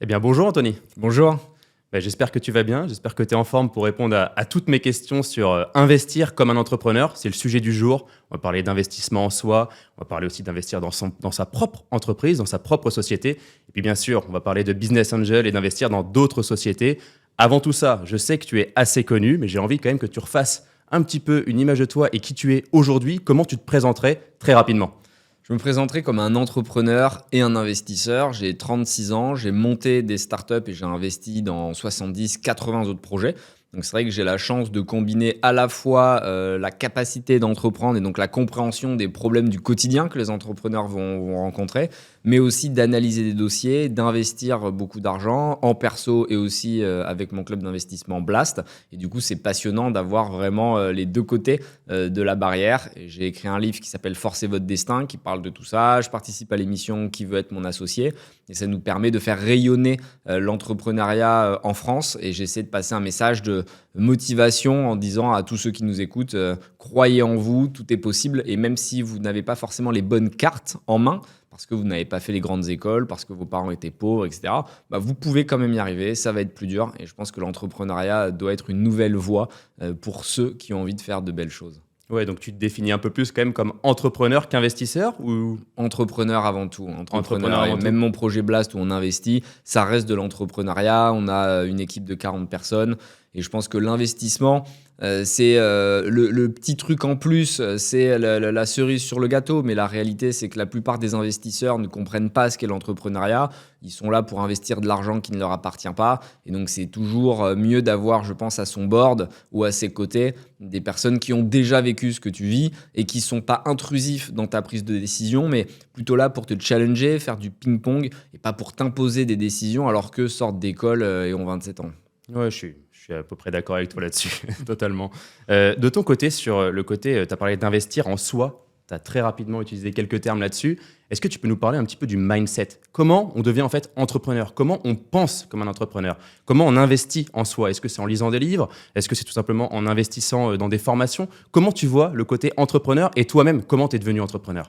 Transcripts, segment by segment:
Eh bien, bonjour Anthony. Bonjour. J'espère que tu vas bien, j'espère que tu es en forme pour répondre à toutes mes questions sur investir comme un entrepreneur. C'est le sujet du jour. On va parler d'investissement en soi, on va parler aussi d'investir dans sa propre entreprise, dans sa propre société. Et puis bien sûr, on va parler de business angel et d'investir dans d'autres sociétés. Avant tout ça, je sais que tu es assez connu, mais j'ai envie quand même que tu refasses un petit peu une image de toi et qui tu es aujourd'hui. Comment tu te présenterais très rapidement? Je me présenterai comme un entrepreneur et un investisseur. J'ai 36 ans, j'ai monté des startups et j'ai investi dans 70-80 autres projets. Donc c'est vrai que j'ai la chance de combiner à la fois la capacité d'entreprendre et donc la compréhension des problèmes du quotidien que les entrepreneurs vont rencontrer, mais aussi d'analyser des dossiers, d'investir beaucoup d'argent en perso et aussi avec mon club d'investissement Blast. Et du coup, c'est passionnant d'avoir vraiment les deux côtés de la barrière. Et j'ai écrit un livre qui s'appelle Forcez votre destin, qui parle de tout ça. Je participe à l'émission Qui veut être mon associé. Et ça nous permet de faire rayonner l'entrepreneuriat en France. Et j'essaie de passer un message de motivation en disant à tous ceux qui nous écoutent, croyez en vous, tout est possible. Et même si vous n'avez pas forcément les bonnes cartes en main, parce que vous n'avez pas fait les grandes écoles, parce que vos parents étaient pauvres, etc., vous pouvez quand même y arriver. Ça va être plus dur. Et je pense que l'entrepreneuriat doit être une nouvelle voie pour ceux qui ont envie de faire de belles choses. Ouais, donc tu te définis un peu plus quand même comme entrepreneur qu'investisseur ou Entrepreneur avant tout. entrepreneur Entrepreneur. Et avant tout? même mon projet Blast où on investit, ça reste de l'entrepreneuriat. On a une équipe de 40 personnes. Et je pense que l'investissement, c'est le petit truc en plus, c'est la cerise sur le gâteau. Mais la réalité, c'est que la plupart des investisseurs ne comprennent pas ce qu'est l'entrepreneuriat. Ils sont là pour investir de l'argent qui ne leur appartient pas. Et donc, c'est toujours mieux d'avoir, je pense, à son board ou à ses côtés, des personnes qui ont déjà vécu ce que tu vis et qui ne sont pas intrusifs dans ta prise de décision, mais plutôt là pour te challenger, faire du ping-pong et pas pour t'imposer des décisions alors qu'eux sortent d'école et ont 27 ans. Ouais, je suis à peu près d'accord avec toi là-dessus, totalement. De ton côté, sur le côté, tu as parlé d'investir en soi, tu as très rapidement utilisé quelques termes là-dessus. Est-ce que tu peux nous parler un petit peu du mindset? Comment on devient en fait entrepreneur? Comment on pense comme un entrepreneur? Comment on investit en soi? Est-ce que c'est en lisant des livres? Est-ce que c'est tout simplement en investissant dans des formations? Comment tu vois le côté entrepreneur et toi-même, comment tu es devenu entrepreneur?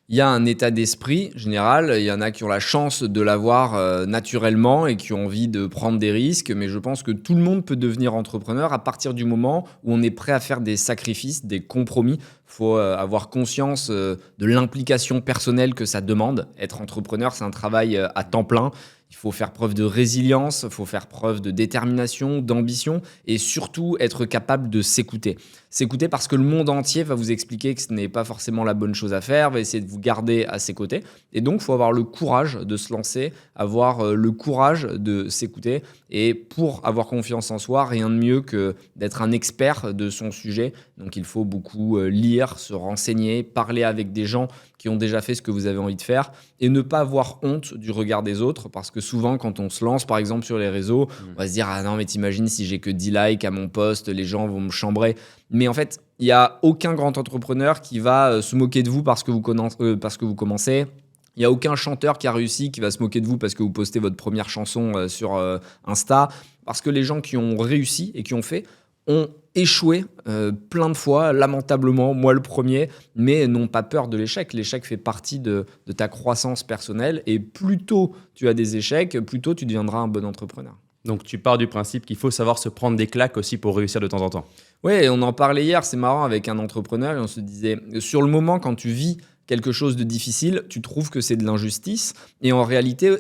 Il y a un état d'esprit général, il y en a qui ont la chance de l'avoir naturellement et qui ont envie de prendre des risques, mais je pense que tout le monde peut devenir entrepreneur à partir du moment où on est prêt à faire des sacrifices, des compromis. Il faut avoir conscience de l'implication personnelle que ça demande. Être entrepreneur, c'est un travail à temps plein. Il faut faire preuve de résilience, il faut faire preuve de détermination, d'ambition et surtout être capable de s'écouter. S'écouter parce que le monde entier va vous expliquer que ce n'est pas forcément la bonne chose à faire, va essayer de vous garder à ses côtés. Et donc, il faut avoir le courage de se lancer, avoir le courage de s'écouter. Et pour avoir confiance en soi, rien de mieux que d'être un expert de son sujet. Donc, il faut beaucoup lire, se renseigner, parler avec des gens qui ont déjà fait ce que vous avez envie de faire et ne pas avoir honte du regard des autres parce que souvent quand on se lance par exemple sur les réseaux, on va se dire ah non mais t'imagines si j'ai que 10 likes à mon post, les gens vont me chambrer. Mais en fait, il n'y a aucun grand entrepreneur qui va se moquer de vous parce que vous commencez. Il n'y a aucun chanteur qui a réussi qui va se moquer de vous parce que vous postez votre première chanson sur Insta. Parce que les gens qui ont réussi et qui ont fait ont échoué plein de fois, lamentablement, moi le premier, mais n'ont pas peur de l'échec. L'échec fait partie de ta croissance personnelle et plus tôt tu as des échecs, plus tôt tu deviendras un bon entrepreneur. Donc tu pars du principe qu'il faut savoir se prendre des claques aussi pour réussir de temps en temps. Ouais, on en parlait hier, c'est marrant, avec un entrepreneur, et on se disait, sur le moment, quand tu vis quelque chose de difficile, tu trouves que c'est de l'injustice, et en réalité,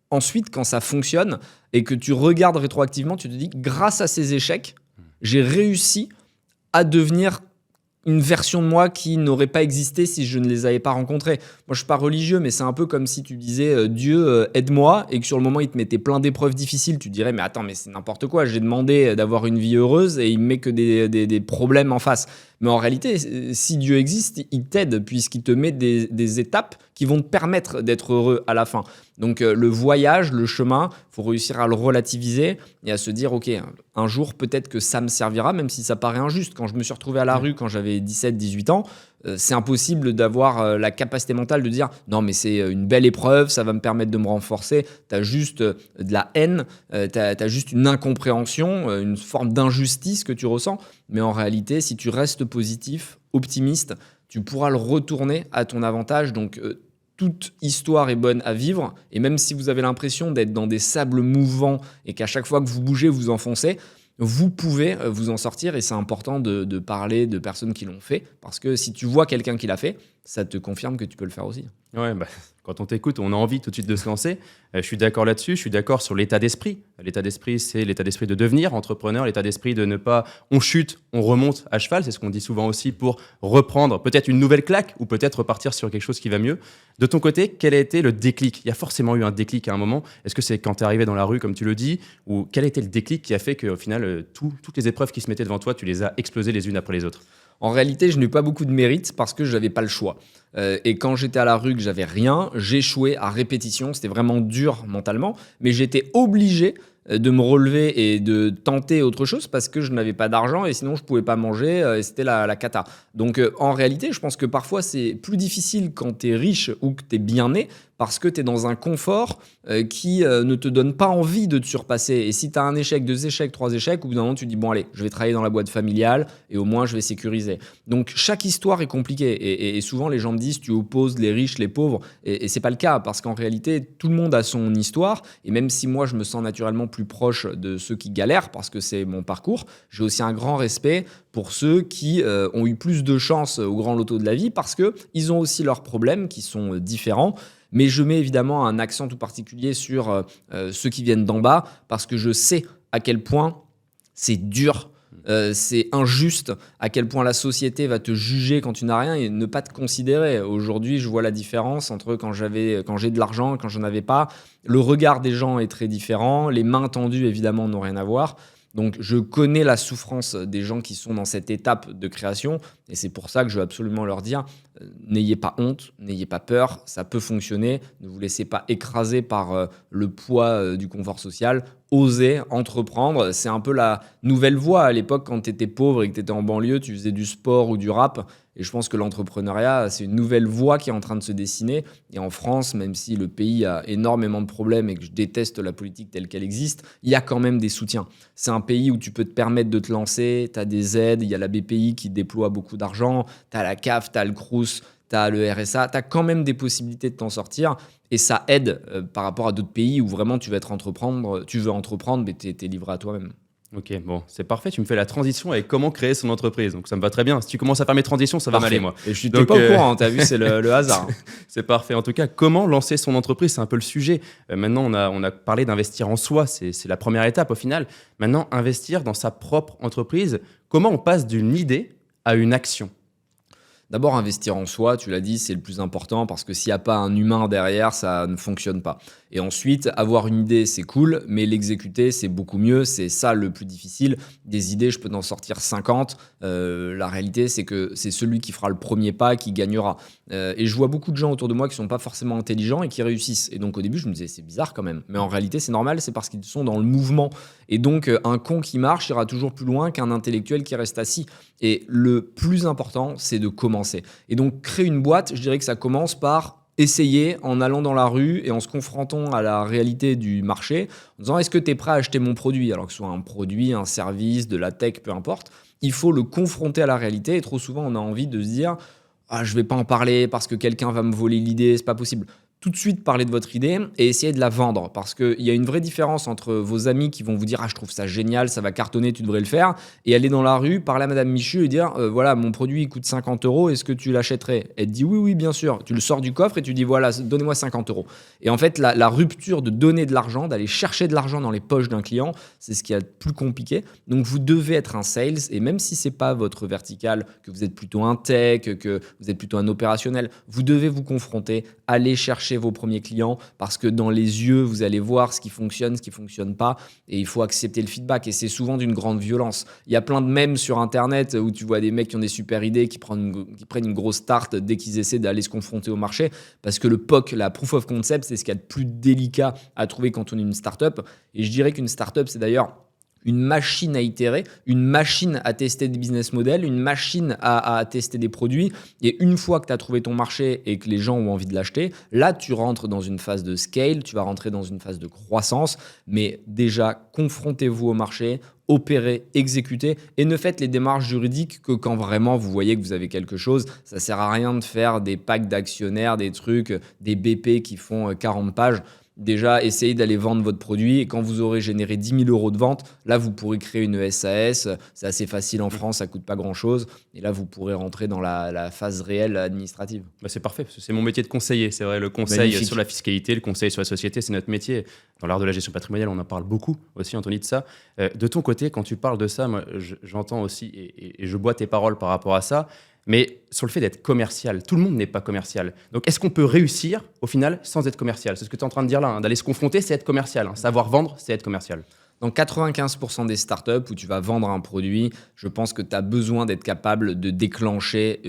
ensuite, quand ça fonctionne, et que tu regardes rétroactivement, tu te dis, grâce à ces échecs, j'ai réussi à devenir une version de moi qui n'aurait pas existé si je ne les avais pas rencontrés. Moi, je suis pas religieux, mais c'est un peu comme si tu disais Dieu, aide-moi, et que sur le moment, il te mettait plein d'épreuves difficiles. Tu dirais, mais attends, mais c'est n'importe quoi. J'ai demandé d'avoir une vie heureuse et il me met que des problèmes en face. Mais en réalité, si Dieu existe, il t'aide puisqu'il te met des étapes qui vont te permettre d'être heureux à la fin. Donc le voyage, le chemin, il faut réussir à le relativiser et à se dire, ok, un jour peut-être que ça me servira, même si ça paraît injuste. Quand je me suis retrouvé à la rue quand j'avais 17-18 ans, c'est impossible d'avoir la capacité mentale de dire non mais c'est une belle épreuve, ça va me permettre de me renforcer. T'as juste de la haine, t'as juste une incompréhension, une forme d'injustice que tu ressens. Mais en réalité, si tu restes positif, optimiste, tu pourras le retourner à ton avantage. Donc toute histoire est bonne à vivre. Et même si vous avez l'impression d'être dans des sables mouvants et qu'à chaque fois que vous bougez, vous enfoncez, vous pouvez vous en sortir. Et c'est important de parler de personnes qui l'ont fait. Parce que si tu vois quelqu'un qui l'a fait, ça te confirme que tu peux le faire aussi. Ouais, quand on t'écoute, on a envie tout de suite de se lancer. Je suis d'accord là-dessus, je suis d'accord sur l'état d'esprit. L'état d'esprit, c'est l'état d'esprit de devenir entrepreneur, l'état d'esprit de ne pas... On chute, on remonte à cheval, c'est ce qu'on dit souvent aussi pour reprendre peut-être une nouvelle claque ou peut-être repartir sur quelque chose qui va mieux. De ton côté, quel a été le déclic ? Il y a forcément eu un déclic à un moment. Est-ce que c'est quand tu es arrivé dans la rue, comme tu le dis, ou quel a été le déclic qui a fait qu'au final, toutes les épreuves qui se mettaient devant toi, tu les as explosées les unes après les autres ? En réalité, je n'ai pas beaucoup de mérite parce que je n'avais pas le choix. Et quand j'étais à la rue, que j'avais rien, j'échouais à répétition. C'était vraiment dur mentalement, mais j'étais obligé de me relever et de tenter autre chose parce que je n'avais pas d'argent et sinon je pouvais pas manger et c'était la cata. Donc en réalité, je pense que parfois c'est plus difficile quand tu es riche ou que tu es bien né parce que tu es dans un confort qui ne te donne pas envie de te surpasser. Et si tu as un échec, 2 échecs, 3 échecs, au bout d'un moment tu te dis bon allez, je vais travailler dans la boîte familiale et au moins je vais sécuriser. Donc chaque histoire est compliquée et souvent les gens me disent tu opposes les riches, les pauvres et c'est pas le cas parce qu'en réalité tout le monde a son histoire et même si moi je me sens naturellement plus proche de ceux qui galèrent parce que c'est mon parcours, j'ai aussi un grand respect pour ceux qui ont eu plus de chance au grand loto de la vie parce qu'ils ont aussi leurs problèmes qui sont différents. Mais je mets évidemment un accent tout particulier sur ceux qui viennent d'en bas parce que je sais à quel point c'est dur, c'est injuste, à quel point la société va te juger quand tu n'as rien et ne pas te considérer. Aujourd'hui, je vois la différence entre quand j'ai de l'argent et quand je n'en avais pas. Le regard des gens est très différent. Les mains tendues, évidemment, n'ont rien à voir. Donc, je connais la souffrance des gens qui sont dans cette étape de création et c'est pour ça que je veux absolument leur dire n'ayez pas honte, n'ayez pas peur, ça peut fonctionner. Ne vous laissez pas écraser par le poids du confort social. Osez entreprendre. C'est un peu la nouvelle voie. À l'époque, quand tu étais pauvre et que tu étais en banlieue, tu faisais du sport ou du rap. Et je pense que l'entrepreneuriat, c'est une nouvelle voie qui est en train de se dessiner. Et en France, même si le pays a énormément de problèmes et que je déteste la politique telle qu'elle existe, il y a quand même des soutiens. C'est un pays où tu peux te permettre de te lancer, tu as des aides, il y a la BPI qui déploie beaucoup d'argent, tu as la CAF, tu as le Crous, tu as le RSA, tu as quand même des possibilités de t'en sortir. Et ça aide par rapport à d'autres pays où vraiment tu veux entreprendre, mais tu es livré à toi-même. Ok, bon, c'est parfait. Tu me fais la transition avec comment créer son entreprise. Donc ça me va très bien. Si tu commences à faire mes transitions, ça va m'aller, moi. Et je suis pas au courant, t'as vu, c'est le hasard. C'est parfait. En tout cas, comment lancer son entreprise, c'est un peu le sujet. Maintenant, on a parlé d'investir en soi, c'est la première étape au final. Maintenant, investir dans sa propre entreprise, comment on passe d'une idée à une action ? D'abord, investir en soi, tu l'as dit, c'est le plus important parce que s'il n'y a pas un humain derrière, ça ne fonctionne pas. Et ensuite, avoir une idée, c'est cool, mais l'exécuter, c'est beaucoup mieux. C'est ça le plus difficile. Des idées, je peux en sortir 50. La réalité, c'est que c'est celui qui fera le premier pas qui gagnera. Et je vois beaucoup de gens autour de moi qui ne sont pas forcément intelligents et qui réussissent. Et donc, au début, je me disais, c'est bizarre quand même. Mais en réalité, c'est normal, c'est parce qu'ils sont dans le mouvement. Et donc, un con qui marche ira toujours plus loin qu'un intellectuel qui reste assis. Et le plus important, c'est de commencer. Et donc, créer une boîte, je dirais que ça commence par essayer en allant dans la rue et en se confrontant à la réalité du marché, en disant est-ce que tu es prêt à acheter mon produit ? Alors que ce soit un produit, un service, de la tech, peu importe, il faut le confronter à la réalité. Et trop souvent, on a envie de se dire je vais pas en parler parce que quelqu'un va me voler l'idée, c'est pas possible. Tout de suite parler de votre idée et essayer de la vendre parce qu'il y a une vraie différence entre vos amis qui vont vous dire je trouve ça génial, ça va cartonner, tu devrais le faire, et aller dans la rue, parler à Madame Michu et dire voilà, mon produit il coûte 50 €, est-ce que tu l'achèterais ? Elle te dit oui, bien sûr. Tu le sors du coffre et tu dis voilà, donnez-moi 50 €. Et en fait, la rupture de donner de l'argent, d'aller chercher de l'argent dans les poches d'un client, c'est ce qui est le plus compliqué. Donc vous devez être un sales, et même si c'est pas votre vertical, que vous êtes plutôt un tech, que vous êtes plutôt un opérationnel, vous devez vous confronter, aller chercher vos premiers clients parce que dans les yeux, vous allez voir ce qui fonctionne, ce qui fonctionne pas, et il faut accepter le feedback. Et c'est souvent d'une grande violence. Il y a plein de mèmes sur Internet où tu vois des mecs qui ont des super idées, qui prennent une grosse tarte dès qu'ils essaient d'aller se confronter au marché parce que le POC, la proof of concept, c'est ce qu'il y a de plus délicat à trouver quand on est une startup. Et je dirais qu'une startup, c'est d'ailleurs une machine à itérer, une machine à tester des business models, une machine à tester des produits. Et une fois que tu as trouvé ton marché et que les gens ont envie de l'acheter, là, tu rentres dans une phase de scale, tu vas rentrer dans une phase de croissance. Mais déjà, confrontez-vous au marché, opérer, exécuter, et ne faites les démarches juridiques que quand vraiment vous voyez que vous avez quelque chose. Ça sert à rien de faire des packs d'actionnaires, des trucs, des BP qui font 40 pages. Déjà, essayez d'aller vendre votre produit et quand vous aurez généré 10 000 euros de vente, là, vous pourrez créer une SAS. C'est assez facile en France, ça ne coûte pas grand-chose. Et là, vous pourrez rentrer dans la phase réelle administrative. Bah, c'est parfait, parce que c'est mon métier de conseiller. C'est vrai, le conseil Magnifique. sur la fiscalité, le conseil sur la société, c'est notre métier. Dans l'art de la gestion patrimoniale, on en parle beaucoup aussi, Anthony, de ça. De ton côté, quand tu parles de ça, moi, j'entends aussi, et je bois tes paroles par rapport à ça, mais sur le fait d'être commercial, tout le monde n'est pas commercial. Donc, est-ce qu'on peut réussir, au final, sans être commercial? C'est ce que tu es en train de dire là, hein, d'aller se confronter, c'est être commercial. Hein. Savoir vendre, c'est être commercial. Dans 95% des startups où tu vas vendre un produit, je pense que tu as besoin d'être capable de déclencher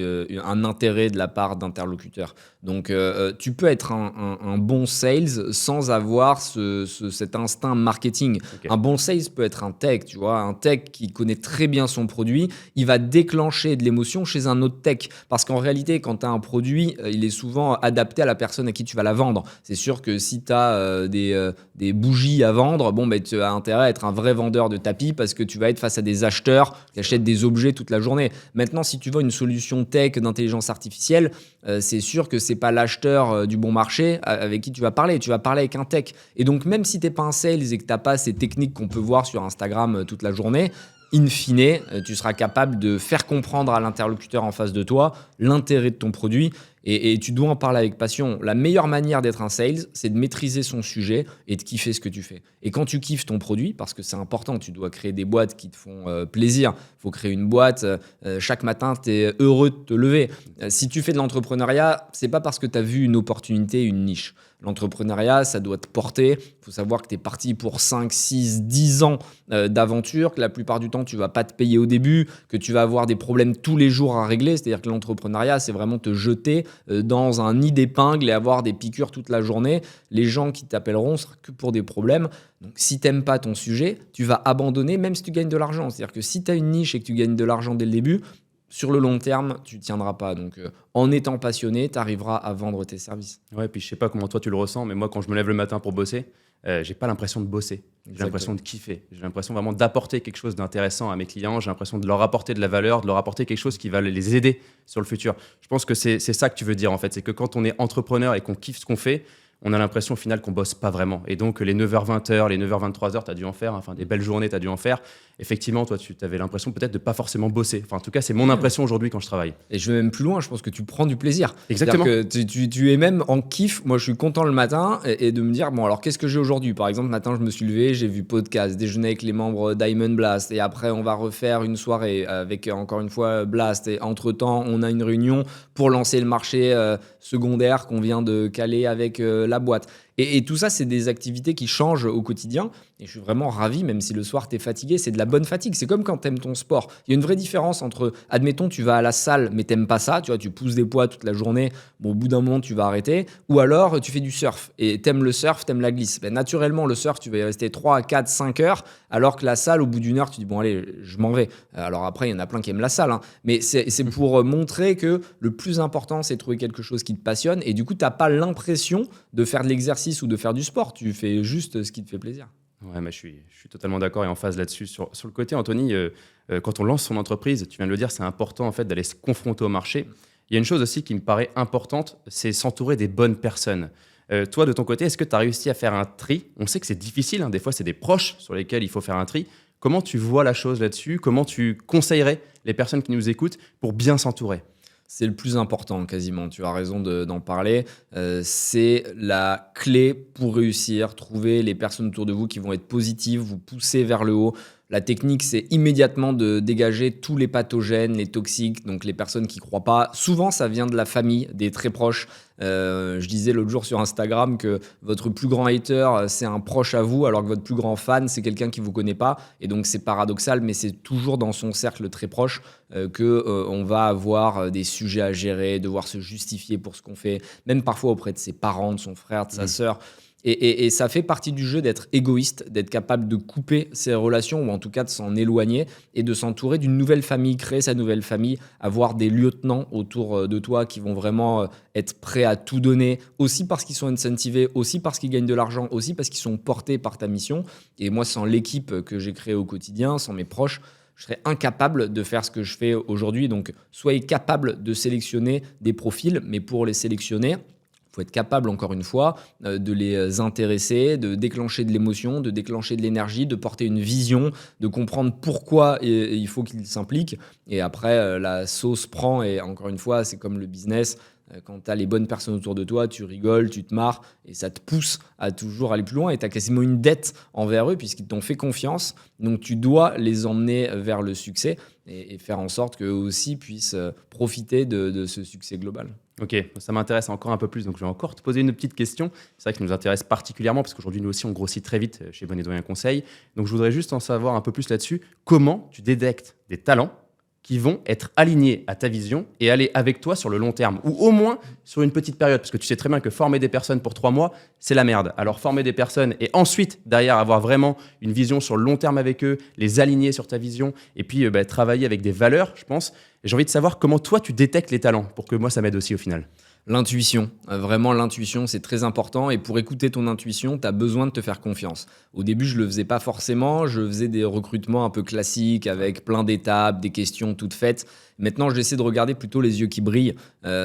un intérêt de la part d'interlocuteurs. Donc, tu peux être un bon sales sans avoir cet instinct marketing. Okay. Un bon sales peut être un tech, tu vois. Un tech qui connaît très bien son produit, il va déclencher de l'émotion chez un autre tech. Parce qu'en réalité, quand tu as un produit, il est souvent adapté à la personne à qui tu vas la vendre. C'est sûr que si tu as des bougies à vendre, bon, ben, tu as intérêt à être un vrai vendeur de tapis parce que tu vas être face à des acheteurs qui achètent des objets toute la journée. Maintenant, si tu veux une solution tech d'intelligence artificielle, c'est sûr que c'est pas l'acheteur du bon marché avec qui tu vas parler. Tu vas parler avec un tech. Et donc, même si tu n'es pas un sales et que tu n'as pas ces techniques qu'on peut voir sur Instagram toute la journée, in fine, tu seras capable de faire comprendre à l'interlocuteur en face de toi l'intérêt de ton produit et tu dois en parler avec passion. La meilleure manière d'être un sales, c'est de maîtriser son sujet et de kiffer ce que tu fais. Et quand tu kiffes ton produit, parce que c'est important, tu dois créer des boîtes qui te font plaisir. Il faut créer une boîte, chaque matin, tu es heureux de te lever. Si tu fais de l'entrepreneuriat, c'est pas parce que tu as vu une opportunité, une niche. L'entrepreneuriat, ça doit te porter. Il faut savoir que tu es parti pour 5, 6, 10 ans d'aventure, que la plupart du temps, tu ne vas pas te payer au début, que tu vas avoir des problèmes tous les jours à régler. C'est-à-dire que l'entrepreneuriat, c'est vraiment te jeter dans un nid d'épingles et avoir des piqûres toute la journée. Les gens qui t'appelleront ne sera que pour des problèmes. Donc, si tu n'aimes pas ton sujet, tu vas abandonner même si tu gagnes de l'argent. C'est-à-dire que si tu as une niche et que tu gagnes de l'argent dès le début, sur le long terme, tu ne tiendras pas. Donc, en étant passionné, tu arriveras à vendre tes services. Ouais, puis je sais pas comment toi tu le ressens, mais moi, quand je me lève le matin pour bosser, j'ai pas l'impression de bosser. J'ai l'impression de kiffer. J'ai l'impression vraiment d'apporter quelque chose d'intéressant à mes clients. J'ai l'impression de leur apporter de la valeur, de leur apporter quelque chose qui va les aider sur le futur. Je pense que c'est ça que tu veux dire, en fait. C'est que quand on est entrepreneur et qu'on kiffe ce qu'on fait, on a l'impression au final qu'on bosse pas vraiment. Et donc, les 9h-20h, les 9h-23h, tu as dû en faire. Enfin, des belles journées, tu as dû en faire. Effectivement, toi, tu avais l'impression peut-être de pas forcément bosser. Enfin, en tout cas, c'est mon impression aujourd'hui quand je travaille. Et je vais même plus loin, je pense que tu prends du plaisir. Exactement. C'est-à-dire que tu es même en kiff. Moi, je suis content le matin et de me dire, bon, alors qu'est-ce que j'ai aujourd'hui? Par exemple, matin, je me suis levé, j'ai vu podcast, déjeuner avec les membres Diamond Blast. Et après, on va refaire une soirée avec, encore une fois, Blast. Et entre-temps, on a une réunion pour lancer le marché secondaire qu'on vient de caler avec la boîte. Et tout ça, c'est des activités qui changent au quotidien. Et je suis vraiment ravi, même si le soir, tu es fatigué, c'est de la bonne fatigue. C'est comme quand tu aimes ton sport. Il y a une vraie différence entre, admettons, tu vas à la salle, mais tu n'aimes pas ça. Tu vois, tu pousses des poids toute la journée. Bon, au bout d'un moment, tu vas arrêter. Ou alors, tu fais du surf. Et tu aimes le surf, tu aimes la glisse. Ben, naturellement, le surf, tu vas y rester 3, 4, 5 heures. Alors que la salle, au bout d'une heure, tu dis, bon, allez, je m'en vais. Alors après, il y en a plein qui aiment la salle. Hein. Mais c'est pour montrer que le plus important, c'est de trouver quelque chose qui te passionne. Et du coup, tu n'as pas l'impression de faire de l'exercice ou de faire du sport. Tu fais juste ce qui te fait plaisir. Ouais, mais je suis totalement d'accord et en phase là-dessus. Sur le côté, Anthony, quand on lance son entreprise, tu viens de le dire, c'est important en fait d'aller se confronter au marché. Il y a une chose aussi qui me paraît importante, c'est s'entourer des bonnes personnes. Toi, de ton côté, est-ce que tu as réussi à faire un tri? On sait que c'est difficile, hein, des fois c'est des proches sur lesquels il faut faire un tri. Comment tu vois la chose là-dessus? Comment tu conseillerais les personnes qui nous écoutent pour bien s'entourer? C'est le plus important quasiment, tu as raison d'en parler. C'est la clé pour réussir, trouver les personnes autour de vous qui vont être positives, vous pousser vers le haut. La technique, c'est immédiatement de dégager tous les pathogènes, les toxiques, donc les personnes qui ne croient pas. Souvent, ça vient de la famille, des très proches. Je disais l'autre jour sur Instagram que votre plus grand hater, c'est un proche à vous, alors que votre plus grand fan, c'est quelqu'un qui ne vous connaît pas. Et donc, c'est paradoxal, mais c'est toujours dans son cercle très proche qu'on va avoir des sujets à gérer, devoir se justifier pour ce qu'on fait, même parfois auprès de ses parents, de son frère, de sa sœur. Et ça fait partie du jeu d'être égoïste, d'être capable de couper ses relations ou en tout cas de s'en éloigner et de s'entourer d'une nouvelle famille, créer sa nouvelle famille, avoir des lieutenants autour de toi qui vont vraiment être prêts à tout donner, aussi parce qu'ils sont incentivés, aussi parce qu'ils gagnent de l'argent, aussi parce qu'ils sont portés par ta mission. Et moi, sans l'équipe que j'ai créée au quotidien, sans mes proches, je serais incapable de faire ce que je fais aujourd'hui. Donc, soyez capable de sélectionner des profils, mais pour les sélectionner, il faut être capable, encore une fois, de les intéresser, de déclencher de l'émotion, de déclencher de l'énergie, de porter une vision, de comprendre pourquoi il faut qu'ils s'impliquent. Et après, la sauce prend. Et encore une fois, c'est comme le business. Quand tu as les bonnes personnes autour de toi, tu rigoles, tu te marres et ça te pousse à toujours aller plus loin. Et tu as quasiment une dette envers eux puisqu'ils t'ont fait confiance. Donc, tu dois les emmener vers le succès et faire en sorte qu'eux aussi puissent profiter de ce succès global. Ok, ça m'intéresse encore un peu plus, donc je vais encore te poser une petite question. C'est vrai que ça nous intéresse particulièrement parce qu'aujourd'hui, nous aussi, on grossit très vite chez Bonnet Doyen Conseil. Donc je voudrais juste en savoir un peu plus là-dessus. Comment tu détectes des talents qui vont être alignés à ta vision et aller avec toi sur le long terme, ou au moins sur une petite période, parce que tu sais très bien que former des personnes pour 3 mois, c'est la merde. Alors former des personnes et ensuite, derrière, avoir vraiment une vision sur le long terme avec eux, les aligner sur ta vision, et puis travailler avec des valeurs, je pense. Et j'ai envie de savoir comment toi, tu détectes les talents, pour que moi, ça m'aide aussi au final. L'intuition, vraiment l'intuition, c'est très important. Et pour écouter ton intuition, tu as besoin de te faire confiance. Au début, je ne le faisais pas forcément. Je faisais des recrutements un peu classiques avec plein d'étapes, des questions toutes faites. Maintenant, j'essaie de regarder plutôt les yeux qui brillent,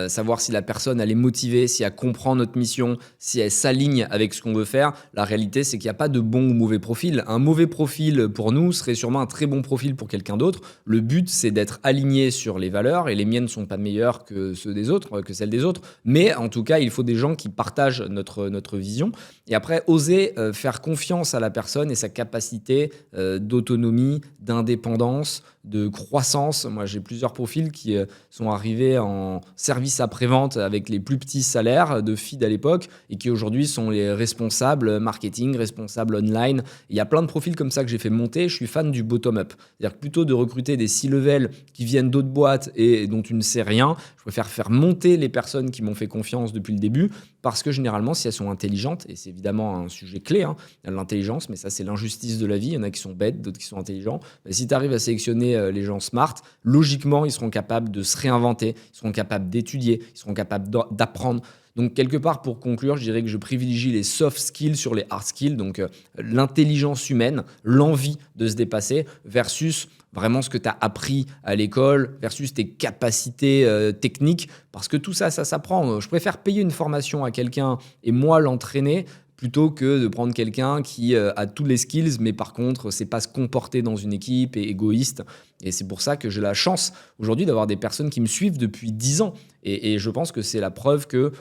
savoir si la personne elle est motivée, si elle comprend notre mission, si elle s'aligne avec ce qu'on veut faire. La réalité, c'est qu'il n'y a pas de bon ou mauvais profil. Un mauvais profil pour nous serait sûrement un très bon profil pour quelqu'un d'autre. Le but, c'est d'être aligné sur les valeurs et les miennes ne sont pas meilleures que celles des autres. Mais en tout cas, il faut des gens qui partagent notre vision. Et après, oser faire confiance à la personne et sa capacité d'autonomie, d'indépendance, de croissance. Moi, j'ai plusieurs profils qui sont arrivés en service après-vente avec les plus petits salaires de feed à l'époque et qui aujourd'hui sont les responsables marketing, responsables online. Il y a plein de profils comme ça que j'ai fait monter. Je suis fan du bottom-up. C'est-à-dire que plutôt de recruter des C-level qui viennent d'autres boîtes et dont tu ne sais rien, je préfère faire monter les personnes qui m'ont fait confiance depuis le début parce que généralement, si elles sont intelligentes, et c'est évidemment un sujet clé, l'intelligence, mais ça, c'est l'injustice de la vie. Il y en a qui sont bêtes, d'autres qui sont intelligents. Mais si tu arrives à sélectionner les gens smart, logiquement, ils seront capables de se réinventer, ils seront capables d'étudier, ils seront capables d'apprendre. Donc, quelque part, pour conclure, je dirais que je privilégie les soft skills sur les hard skills, donc l'intelligence humaine, l'envie de se dépasser, versus vraiment ce que tu as appris à l'école, versus tes capacités techniques, parce que tout ça, ça s'apprend. Je préfère payer une formation à quelqu'un et moi l'entraîner, plutôt que de prendre quelqu'un qui a tous les skills, mais par contre, ne sait pas se comporter dans une équipe et égoïste. Et c'est pour ça que j'ai la chance aujourd'hui d'avoir des personnes qui me suivent depuis 10 ans. Et je pense que c'est la preuve que,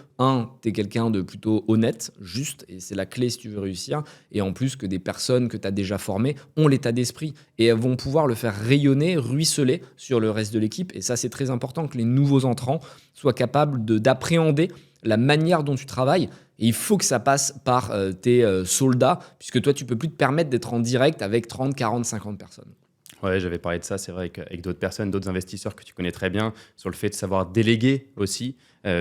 tu es quelqu'un de plutôt honnête, juste, et c'est la clé si tu veux réussir. Et en plus que des personnes que tu as déjà formées ont l'état d'esprit et elles vont pouvoir le faire rayonner, ruisseler sur le reste de l'équipe. Et ça, c'est très important que les nouveaux entrants soient capables d'appréhender la manière dont tu travailles. Et il faut que ça passe par tes soldats, puisque toi, tu ne peux plus te permettre d'être en direct avec 30, 40, 50 personnes. Ouais, j'avais parlé de ça, c'est vrai, avec d'autres personnes, d'autres investisseurs que tu connais très bien, sur le fait de savoir déléguer aussi.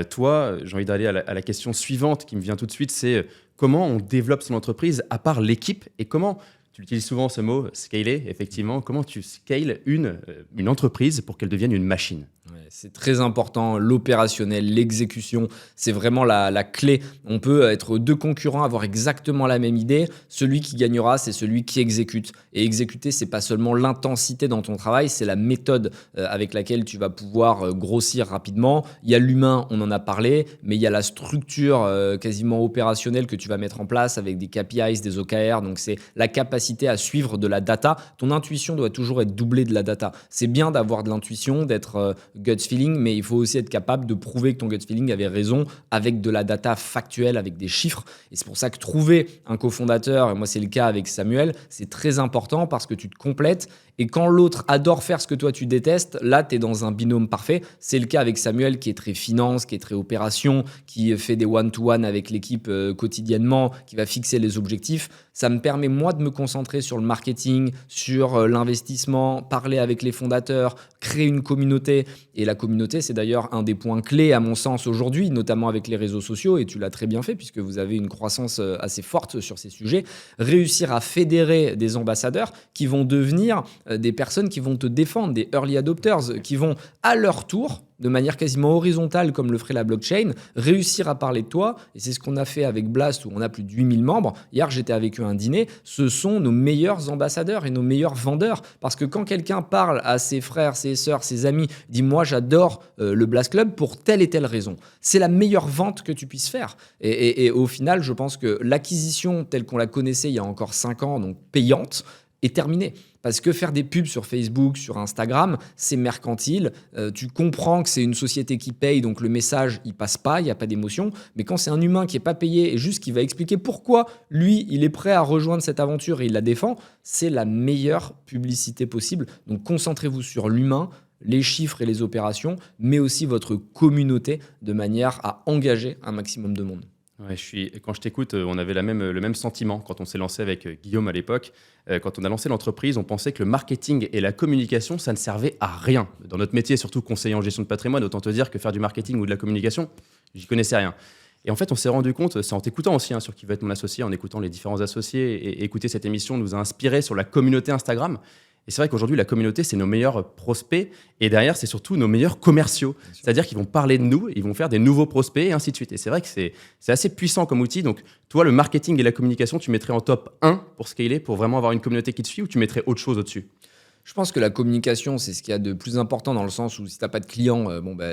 Toi, j'ai envie d'aller à la question suivante qui me vient tout de suite, c'est comment on développe son entreprise à part l'équipe et comment, tu utilises souvent ce mot, scaler, effectivement, comment tu scales une entreprise pour qu'elle devienne une machine? Ouais, c'est très important, l'opérationnel, l'exécution, c'est vraiment la clé. On peut être deux concurrents, avoir exactement la même idée. Celui qui gagnera, c'est celui qui exécute. Et exécuter, c'est pas seulement l'intensité dans ton travail, c'est la méthode avec laquelle tu vas pouvoir grossir rapidement. Il y a l'humain, on en a parlé, mais il y a la structure quasiment opérationnelle que tu vas mettre en place avec des KPIs, des OKR. Donc, c'est la capacité à suivre de la data. Ton intuition doit toujours être doublée de la data. C'est bien d'avoir de l'intuition, d'être gut feeling, mais il faut aussi être capable de prouver que ton gut feeling avait raison avec de la data factuelle, avec des chiffres. Et c'est pour ça que trouver un cofondateur, et moi c'est le cas avec Samuel, c'est très important parce que tu te complètes Et quand l'autre adore faire ce que toi tu détestes, là tu es dans un binôme parfait. C'est le cas avec Samuel qui est très finance, qui est très opération, qui fait des one-to-one avec l'équipe quotidiennement, qui va fixer les objectifs. Ça me permet moi de me concentrer sur le marketing, sur l'investissement, parler avec les fondateurs, créer une communauté. Et la communauté, c'est d'ailleurs un des points clés à mon sens aujourd'hui, notamment avec les réseaux sociaux, et tu l'as très bien fait puisque vous avez une croissance assez forte sur ces sujets. Réussir à fédérer des ambassadeurs qui vont devenir des personnes qui vont te défendre, des early adopters, qui vont à leur tour, de manière quasiment horizontale comme le ferait la blockchain, réussir à parler de toi. Et c'est ce qu'on a fait avec Blast où on a plus de 8000 membres. Hier, j'étais avec eux à un dîner. Ce sont nos meilleurs ambassadeurs et nos meilleurs vendeurs. Parce que quand quelqu'un parle à ses frères, ses sœurs, ses amis, dit « moi j'adore le Blast Club pour telle et telle raison », c'est la meilleure vente que tu puisses faire. Et au final, je pense que l'acquisition telle qu'on la connaissait il y a encore 5 ans, donc payante, est terminée. Parce que faire des pubs sur Facebook, sur Instagram, c'est mercantile. Tu comprends que c'est une société qui paye, donc le message, il passe pas, il n'y a pas d'émotion. Mais quand c'est un humain qui n'est pas payé et juste qui va expliquer pourquoi lui, il est prêt à rejoindre cette aventure et il la défend, c'est la meilleure publicité possible. Donc concentrez-vous sur l'humain, les chiffres et les opérations, mais aussi votre communauté de manière à engager un maximum de monde. Ouais, quand je t'écoute, on avait le même sentiment quand on s'est lancé avec Guillaume à l'époque. Quand on a lancé l'entreprise, on pensait que le marketing et la communication, ça ne servait à rien. Dans notre métier, surtout conseiller en gestion de patrimoine, autant te dire que faire du marketing ou de la communication, j'y connaissais rien. Et en fait, on s'est rendu compte, c'est en t'écoutant aussi, sur qui va être mon associé, en écoutant les différents associés, et écouter cette émission nous a inspiré sur la communauté Instagram. Et c'est vrai qu'aujourd'hui, la communauté, c'est nos meilleurs prospects. Et derrière, c'est surtout nos meilleurs commerciaux. C'est-à-dire qu'ils vont parler de nous, ils vont faire des nouveaux prospects et ainsi de suite. Et c'est vrai que c'est assez puissant comme outil. Donc, toi, le marketing et la communication, tu mettrais en top 1 pour scaler, pour vraiment avoir une communauté qui te suit, ou tu mettrais autre chose au-dessus ? Je pense que la communication, c'est ce qu'il y a de plus important dans le sens où si tu n'as pas de clients,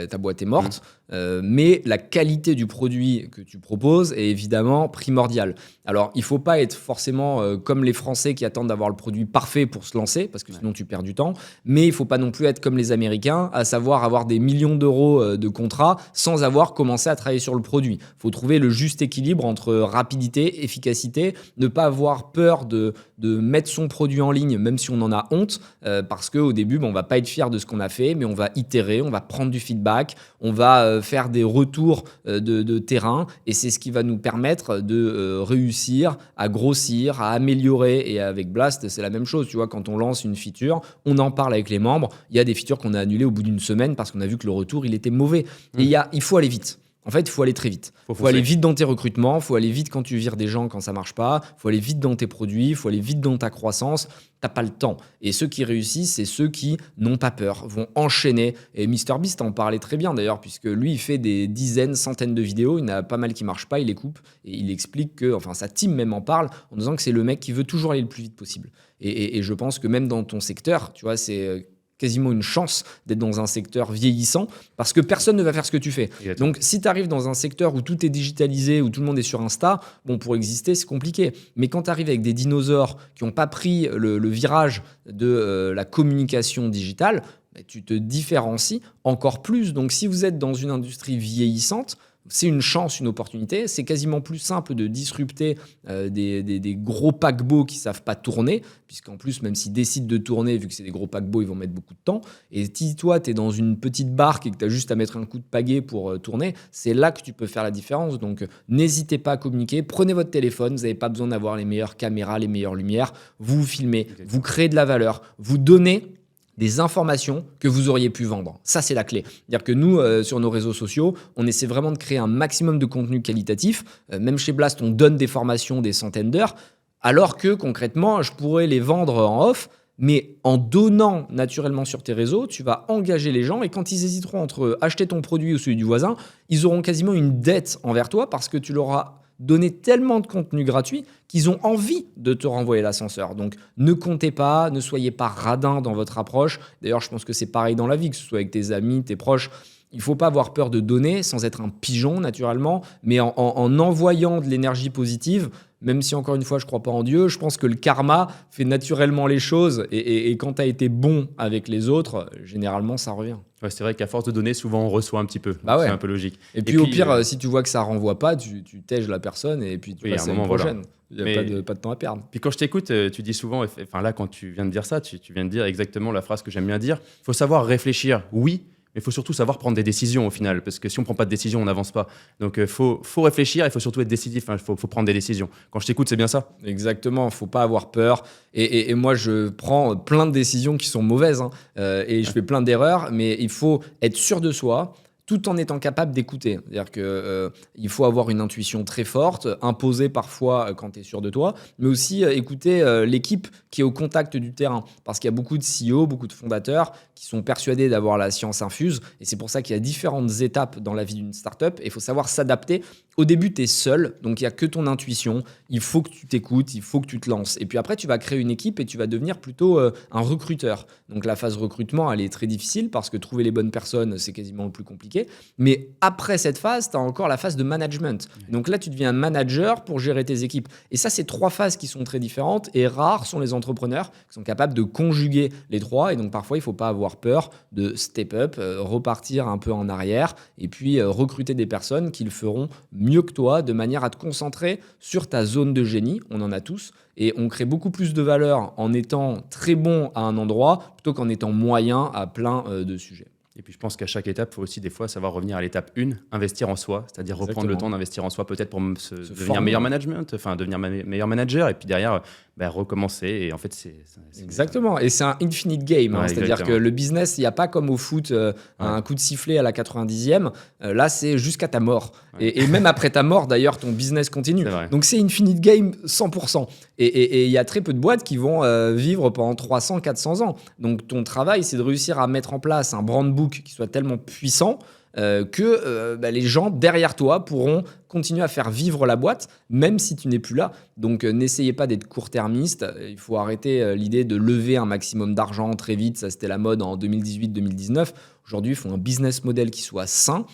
ta boîte est morte. Mais la qualité du produit que tu proposes est évidemment primordiale. Alors, il ne faut pas être forcément comme les Français qui attendent d'avoir le produit parfait pour se lancer, parce que sinon tu perds du temps. Mais il ne faut pas non plus être comme les Américains, à savoir avoir des millions d'euros de contrats sans avoir commencé à travailler sur le produit. Il faut trouver le juste équilibre entre rapidité, efficacité, ne pas avoir peur de mettre son produit en ligne, même si on en a honte. Parce qu'au début, on ne va pas être fier de ce qu'on a fait, mais on va itérer, on va prendre du feedback, on va faire des retours de terrain et c'est ce qui va nous permettre de réussir à grossir, à améliorer. Et avec Blast, c'est la même chose. Tu vois, quand on lance une feature, on en parle avec les membres. Il y a des features qu'on a annulées au bout d'une semaine parce qu'on a vu que le retour, il était mauvais. Et il faut aller vite. En fait, il faut aller très vite. Il faut aller vite dans tes recrutements, il faut aller vite quand tu vires des gens quand ça ne marche pas, il faut aller vite dans tes produits, il faut aller vite dans ta croissance. Tu n'as pas le temps. Et ceux qui réussissent, c'est ceux qui n'ont pas peur, vont enchaîner. Et MrBeast en parlait très bien d'ailleurs, puisque lui, il fait des dizaines, centaines de vidéos, il y en a pas mal qui ne marchent pas, il les coupe. Et il explique que, enfin sa team même en parle, en disant que c'est le mec qui veut toujours aller le plus vite possible. Et je pense que même dans ton secteur, tu vois, c'est quasiment une chance d'être dans un secteur vieillissant parce que personne ne va faire ce que tu fais. Exactement. Donc, si tu arrives dans un secteur où tout est digitalisé, où tout le monde est sur Insta, pour exister, c'est compliqué. Mais quand tu arrives avec des dinosaures qui n'ont pas pris le virage de la communication digitale, tu te différencies encore plus. Donc, si vous êtes dans une industrie vieillissante, c'est une chance, une opportunité. C'est quasiment plus simple de disrupter des gros paquebots qui ne savent pas tourner, puisqu'en plus, même s'ils décident de tourner, vu que c'est des gros paquebots, ils vont mettre beaucoup de temps. Et si toi, tu es dans une petite barque et que tu as juste à mettre un coup de pagaie pour tourner, c'est là que tu peux faire la différence. Donc, n'hésitez pas à communiquer. Prenez votre téléphone. Vous n'avez pas besoin d'avoir les meilleures caméras, les meilleures lumières. Vous filmez, vous créez de la valeur, vous donnez des informations que vous auriez pu vendre. Ça, c'est la clé. C'est-à-dire que nous, sur nos réseaux sociaux, on essaie vraiment de créer un maximum de contenu qualitatif. Même chez Blast, on donne des formations des centaines d'heures, alors que concrètement, je pourrais les vendre en off, mais en donnant naturellement sur tes réseaux, tu vas engager les gens et quand ils hésiteront entre acheter ton produit ou celui du voisin, ils auront quasiment une dette envers toi parce que tu leur as donner tellement de contenu gratuit qu'ils ont envie de te renvoyer l'ascenseur. Donc, ne comptez pas, ne soyez pas radin dans votre approche. D'ailleurs, je pense que c'est pareil dans la vie, que ce soit avec tes amis, tes proches. Il ne faut pas avoir peur de donner sans être un pigeon, naturellement, mais en envoyant de l'énergie positive, même si, encore une fois, je ne crois pas en Dieu, je pense que le karma fait naturellement les choses. Et quand tu as été bon avec les autres, généralement, ça revient. Ouais, c'est vrai qu'à force de donner, souvent, on reçoit un petit peu. Bah ouais. C'est un peu logique. Et puis au pire, si tu vois que ça ne renvoie pas, tu tèges la personne et puis tu passes à une prochaine. Voilà. Il n'y a Mais- pas de temps à perdre. Puis quand je t'écoute, tu dis souvent, enfin là, quand tu viens de dire ça, tu viens de dire exactement la phrase que j'aime bien dire. Il faut savoir réfléchir, oui, mais il faut surtout savoir prendre des décisions au final, parce que si on ne prend pas de décision, on n'avance pas. Donc il faut réfléchir, il faut surtout être décisif, il faut prendre des décisions. Quand je t'écoute, c'est bien ça? Exactement, il ne faut pas avoir peur. Et moi, je prends plein de décisions qui sont mauvaises, hein, et je fais plein d'erreurs, mais il faut être sûr de soi tout en étant capable d'écouter. C'est-à-dire qu'il faut avoir une intuition très forte, imposée parfois quand tu es sûr de toi, mais aussi écouter l'équipe qui est au contact du terrain. Parce qu'il y a beaucoup de CEO, beaucoup de fondateurs qui sont persuadés d'avoir la science infuse, et c'est pour ça qu'il y a différentes étapes dans la vie d'une startup, et il faut savoir s'adapter. Au début, tu es seul, donc il n'y a que ton intuition. Il faut que tu t'écoutes, il faut que tu te lances. Et puis après, tu vas créer une équipe et tu vas devenir plutôt un recruteur. Donc la phase recrutement, elle est très difficile parce que trouver les bonnes personnes, c'est quasiment le plus compliqué. Mais après cette phase, tu as encore la phase de management. Donc là, tu deviens manager pour gérer tes équipes. Et ça, c'est 3 phases qui sont très différentes. Et rares sont les entrepreneurs qui sont capables de conjuguer les 3. Et donc parfois, il ne faut pas avoir peur de step up, repartir un peu en arrière et puis recruter des personnes qui le feront mieux que toi, de manière à te concentrer sur ta zone de génie. On en a tous. Et on crée beaucoup plus de valeur en étant très bon à un endroit plutôt qu'en étant moyen à plein de sujets. Et puis je pense qu'à chaque étape, il faut aussi des fois savoir revenir à l'étape 1, investir en soi, c'est-à-dire reprendre le Exactement. temps d'investir en soi peut-être pour devenir former, meilleur ouais. management, enfin devenir meilleur manager, et puis derrière, recommencer. Et en fait, c'est- Exactement, et c'est un infinite game, hein. Ouais, C'est-à-dire exactement. que le business, il n'y a pas comme au foot un coup de sifflet à la 90e, là c'est jusqu'à ta mort. Ouais. Et même après ta mort, d'ailleurs, ton business continue. C'est vrai. Donc c'est infinite game 100%. Et il y a très peu de boîtes qui vont vivre pendant 300, 400 ans. Donc ton travail, c'est de réussir à mettre en place un brand book qui soit tellement puissant que les gens derrière toi pourront continuer à faire vivre la boîte, même si tu n'es plus là. Donc n'essayez pas d'être court-termiste. Il faut arrêter l'idée de lever un maximum d'argent très vite. Ça, c'était la mode en 2018-2019. Aujourd'hui, il faut un business model qui soit sain,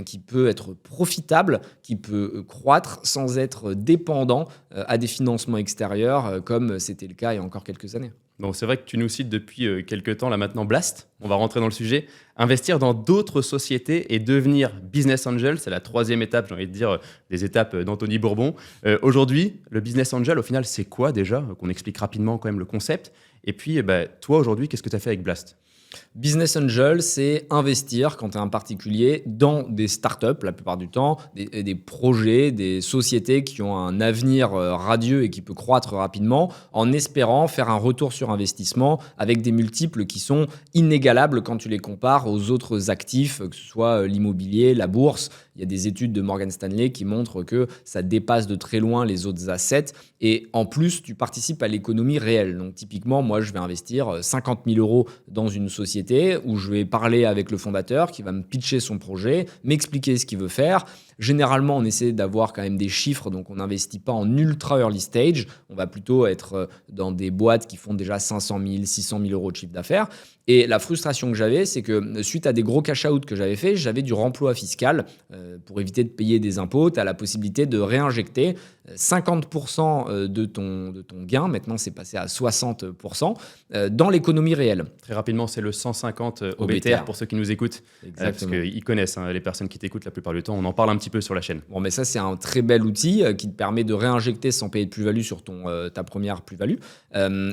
qui peut être profitable, qui peut croître sans être dépendant à des financements extérieurs, comme c'était le cas il y a encore quelques années. Bon, c'est vrai que tu nous cites depuis quelques temps, là maintenant, Blast. On va rentrer dans le sujet. Investir dans d'autres sociétés et devenir business angel, c'est la 3e étape, j'ai envie de dire, des étapes d'Anthony Bourbon. Aujourd'hui, le business angel, au final, c'est quoi déjà? Qu'on explique rapidement quand même le concept. Et puis, toi, aujourd'hui, qu'est-ce que tu as fait avec Blast? Business angel, c'est investir, quand tu es un particulier, dans des startups, la plupart du temps, des projets, des sociétés qui ont un avenir radieux et qui peut croître rapidement, en espérant faire un retour sur investissement avec des multiples qui sont inégalables quand tu les compares aux autres actifs, que ce soit l'immobilier, la bourse. Il y a des études de Morgan Stanley qui montrent que ça dépasse de très loin les autres assets. Et en plus, tu participes à l'économie réelle. Donc typiquement, moi, je vais investir 50 000 euros dans une société où je vais parler avec le fondateur qui va me pitcher son projet, m'expliquer ce qu'il veut faire. Généralement, on essaie d'avoir quand même des chiffres, donc on n'investit pas en ultra early stage. On va plutôt être dans des boîtes qui font déjà 500 000, 600 000 euros de chiffre d'affaires. Et la frustration que j'avais, c'est que suite à des gros cash-out que j'avais fait, j'avais du remploi fiscal. Pour éviter de payer des impôts, tu as la possibilité de réinjecter 50% de ton gain. Maintenant, c'est passé à 60% dans l'économie réelle. Très rapidement, c'est le 150 OBTR. OBTR pour ceux qui nous écoutent. Parce Exactement. qu'ils connaissent, les personnes qui t'écoutent la plupart du temps. On en parle un petit peu sur la chaîne. Bon, mais ça, c'est un très bel outil qui te permet de réinjecter sans payer de plus-value sur ta première plus-value.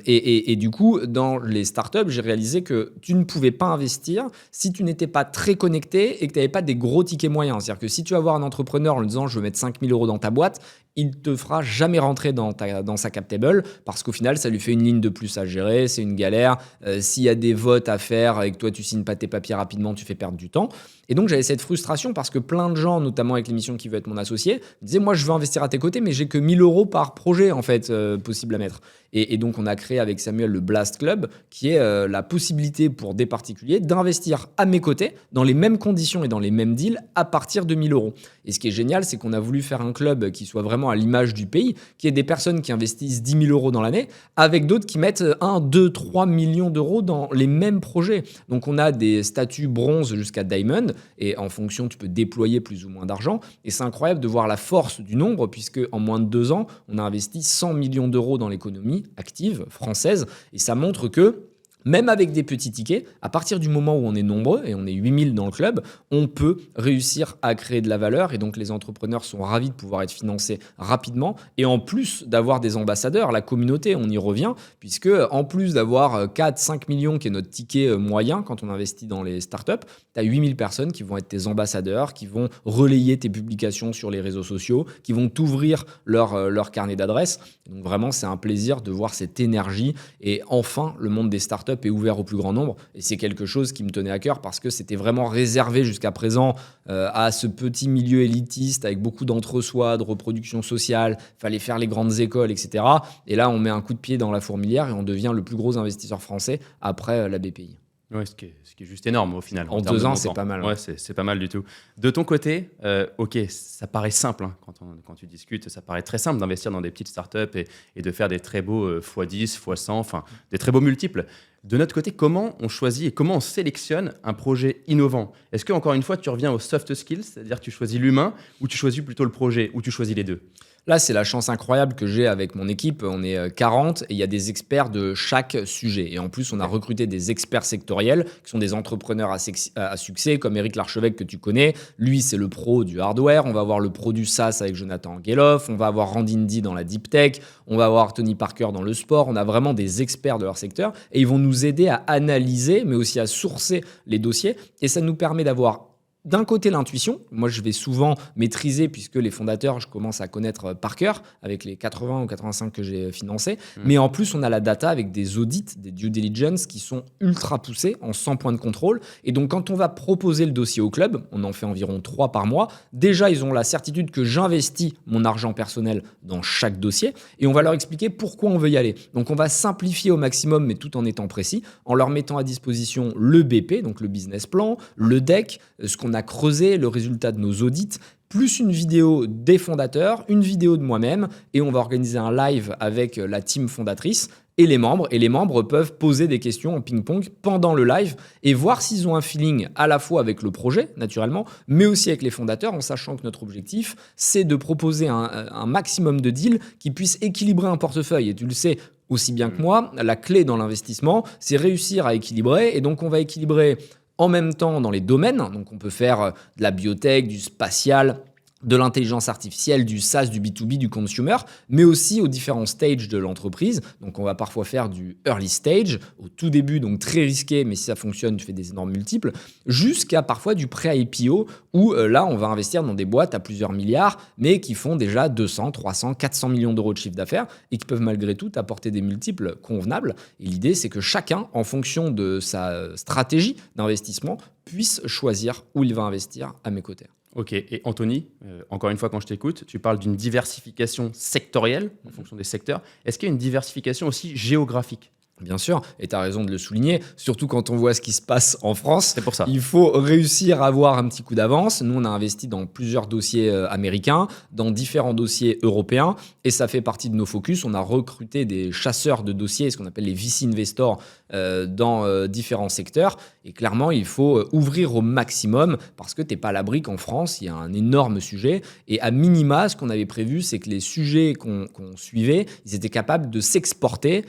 Et du coup, dans les startups, j'ai réalisé que tu ne pouvais pas investir si tu n'étais pas très connecté et que tu n'avais pas des gros tickets moyens. C'est-à-dire que si tu vas voir un entrepreneur en lui disant « je veux mettre 5 000 euros dans ta boîte », il ne te fera jamais rentrer dans sa cap table parce qu'au final, ça lui fait une ligne de plus à gérer, c'est une galère. S'il y a des votes à faire et que toi, tu signes pas tes papiers rapidement, tu fais perdre du temps. Et donc, j'avais cette frustration parce que plein de gens, notamment avec l'émission Qui veut être mon associé, me disaient « moi, je veux investir à tes côtés, mais j'ai que 1 000 euros par projet en fait possible à mettre ». Et donc, on a créé avec Samuel le Blast Club, qui est la possibilité pour des particuliers d'investir à mes côtés dans les mêmes conditions et dans les mêmes deals à partir de 1 000 euros. Et ce qui est génial, c'est qu'on a voulu faire un club qui soit vraiment à l'image du pays, qui est des personnes qui investissent 10 000 euros dans l'année, avec d'autres qui mettent 1, 2, 3 millions d'euros dans les mêmes projets. Donc, on a des statuts bronze jusqu'à diamond, et en fonction, tu peux déployer plus ou moins d'argent. Et c'est incroyable de voir la force du nombre, puisque en moins de 2 ans, on a investi 100 millions d'euros dans l'économie active française. Et ça montre que Même avec des petits tickets, à partir du moment où on est nombreux, et on est 8000 dans le club, on peut réussir à créer de la valeur. Et donc, les entrepreneurs sont ravis de pouvoir être financés rapidement. Et en plus d'avoir des ambassadeurs, la communauté, on y revient, puisque en plus d'avoir 4-5 millions, qui est notre ticket moyen quand on investit dans les startups, tu as 8000 personnes qui vont être tes ambassadeurs, qui vont relayer tes publications sur les réseaux sociaux, qui vont t'ouvrir leur carnet d'adresses. Donc, vraiment, c'est un plaisir de voir cette énergie. Et enfin, le monde des startups est ouvert au plus grand nombre, et c'est quelque chose qui me tenait à cœur parce que c'était vraiment réservé jusqu'à présent à ce petit milieu élitiste avec beaucoup d'entre-soi, de reproduction sociale, fallait faire les grandes écoles, etc. Et là, on met un coup de pied dans la fourmilière et on devient le plus gros investisseur français après la BPI. Ouais, ce qui est juste énorme au final. En termes 2 de ans, c'est montant. pas mal. Ouais, c'est pas mal du tout. De ton côté, ok, ça paraît simple hein, quand tu discutes, ça paraît très simple d'investir dans des petites startups et de faire des très beaux x10, x100, enfin des très beaux multiples. De notre côté, comment on choisit et comment on sélectionne un projet innovant? Est-ce que encore une fois, tu reviens aux soft skills, c'est-à-dire que tu choisis l'humain ou tu choisis plutôt le projet ou tu choisis les deux? Là, c'est la chance incroyable que j'ai avec mon équipe. On est 40 et il y a des experts de chaque sujet. Et en plus, on a recruté des experts sectoriels qui sont des entrepreneurs à succès, comme Éric Larchevêque que tu connais. Lui, c'est le pro du hardware. On va avoir le pro du SaaS avec Jonathan Geloff. On va avoir Randy Indy dans la deep tech. On va avoir Tony Parker dans le sport. On a vraiment des experts de leur secteur et ils vont nous aider à analyser, mais aussi à sourcer les dossiers. Et ça nous permet d'avoir d'un côté l'intuition, moi je vais souvent maîtriser puisque les fondateurs, je commence à connaître par cœur avec les 80 ou 85 que j'ai financés, mais en plus on a la data avec des audits, des due diligence qui sont ultra poussés en 100 points de contrôle. Et donc quand on va proposer le dossier au club, on en fait environ 3 par mois, déjà ils ont la certitude que j'investis mon argent personnel dans chaque dossier et on va leur expliquer pourquoi on veut y aller. Donc on va simplifier au maximum mais tout en étant précis, en leur mettant à disposition le BP, donc le business plan, le deck, ce qu'on a creusé, le résultat de nos audits, plus une vidéo des fondateurs, une vidéo de moi-même, et on va organiser un live avec la team fondatrice et les membres peuvent poser des questions en ping-pong pendant le live et voir s'ils ont un feeling à la fois avec le projet, naturellement, mais aussi avec les fondateurs, en sachant que notre objectif, c'est de proposer un maximum de deals qui puissent équilibrer un portefeuille. Et tu le sais aussi bien que moi, la clé dans l'investissement, c'est réussir à équilibrer, et donc on va équilibrer en même temps dans les domaines, donc on peut faire de la biotech, du spatial, de l'intelligence artificielle, du SaaS, du B2B, du consumer, mais aussi aux différents stages de l'entreprise. Donc on va parfois faire du early stage, au tout début, donc très risqué, mais si ça fonctionne, tu fais des énormes multiples, jusqu'à parfois du pré-IPO, où là, on va investir dans des boîtes à plusieurs milliards, mais qui font déjà 200, 300, 400 millions d'euros de chiffre d'affaires, et qui peuvent malgré tout apporter des multiples convenables. Et l'idée, c'est que chacun, en fonction de sa stratégie d'investissement, puisse choisir où il va investir à mes côtés. Ok, et Anthony, encore une fois quand je t'écoute, tu parles d'une diversification sectorielle en fonction des secteurs. Est-ce qu'il y a une diversification aussi géographique? Bien sûr, et tu as raison de le souligner, surtout quand on voit ce qui se passe en France. C'est pour ça. Il faut réussir à avoir un petit coup d'avance. Nous, on a investi dans plusieurs dossiers américains, dans différents dossiers européens, et ça fait partie de nos focus. On a recruté des chasseurs de dossiers, ce qu'on appelle les VC investors, dans différents secteurs. Et clairement, il faut ouvrir au maximum parce que tu n'es pas à l'abri qu'en France, il y a un énorme sujet. Et à minima, ce qu'on avait prévu, c'est que les sujets qu'on suivait, ils étaient capables de s'exporter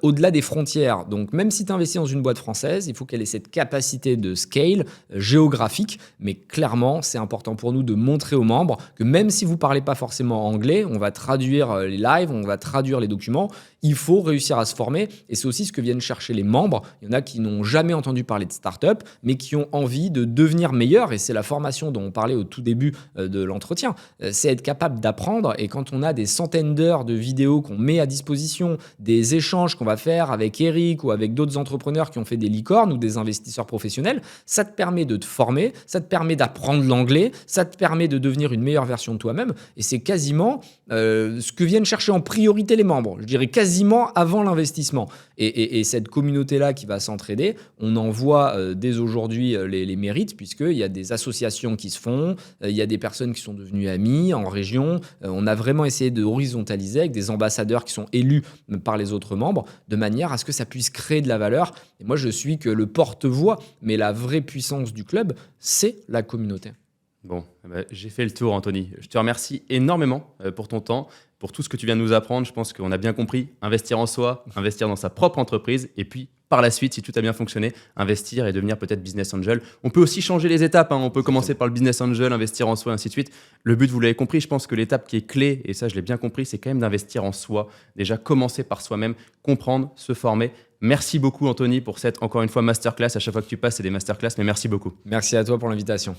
au-delà des frontières. Donc, même si tu investis dans une boîte française, il faut qu'elle ait cette capacité de scale géographique. Mais clairement, c'est important pour nous de montrer aux membres que même si vous ne parlez pas forcément anglais, on va traduire les lives, on va traduire les documents. Il faut réussir à se former. Et c'est aussi ce que viennent chercher les membres. Il y en a qui n'ont jamais entendu parler de start-up, mais qui ont envie de devenir meilleurs. Et c'est la formation dont on parlait au tout début de l'entretien. C'est être capable d'apprendre. Et quand on a des centaines d'heures de vidéos qu'on met à disposition, des échanges qu'on va faire avec Eric ou avec d'autres entrepreneurs qui ont fait des licornes ou des investisseurs professionnels, ça te permet de te former, ça te permet d'apprendre l'anglais, ça te permet de devenir une meilleure version de toi-même. Et c'est quasiment ce que viennent chercher en priorité les membres. Je dirais quasiment avant l'investissement. Et cette communauté-là qui va s'entraider, on en voit dès aujourd'hui les mérites, puisqu'il y a des associations qui se font, il y a des personnes qui sont devenues amies en région. On a vraiment essayé de horizontaliser avec des ambassadeurs qui sont élus par les autres membres, de manière à ce que ça puisse créer de la valeur. Et moi, je suis que le porte-voix, mais la vraie puissance du club, c'est la communauté. Bon, j'ai fait le tour, Anthony. Je te remercie énormément pour ton temps, pour tout ce que tu viens de nous apprendre. Je pense qu'on a bien compris, investir en soi, investir dans sa propre entreprise et puis par la suite, si tout a bien fonctionné, investir et devenir peut-être business angel. On peut aussi changer les étapes, hein. On peut commencer par le business angel, investir en soi, ainsi de suite. Le but, vous l'avez compris, je pense que l'étape qui est clé, et ça je l'ai bien compris, c'est quand même d'investir en soi. Déjà, commencer par soi-même, comprendre, se former. Merci beaucoup Anthony pour cette, encore une fois, masterclass. À chaque fois que tu passes, c'est des masterclass, mais merci beaucoup. Merci à toi pour l'invitation.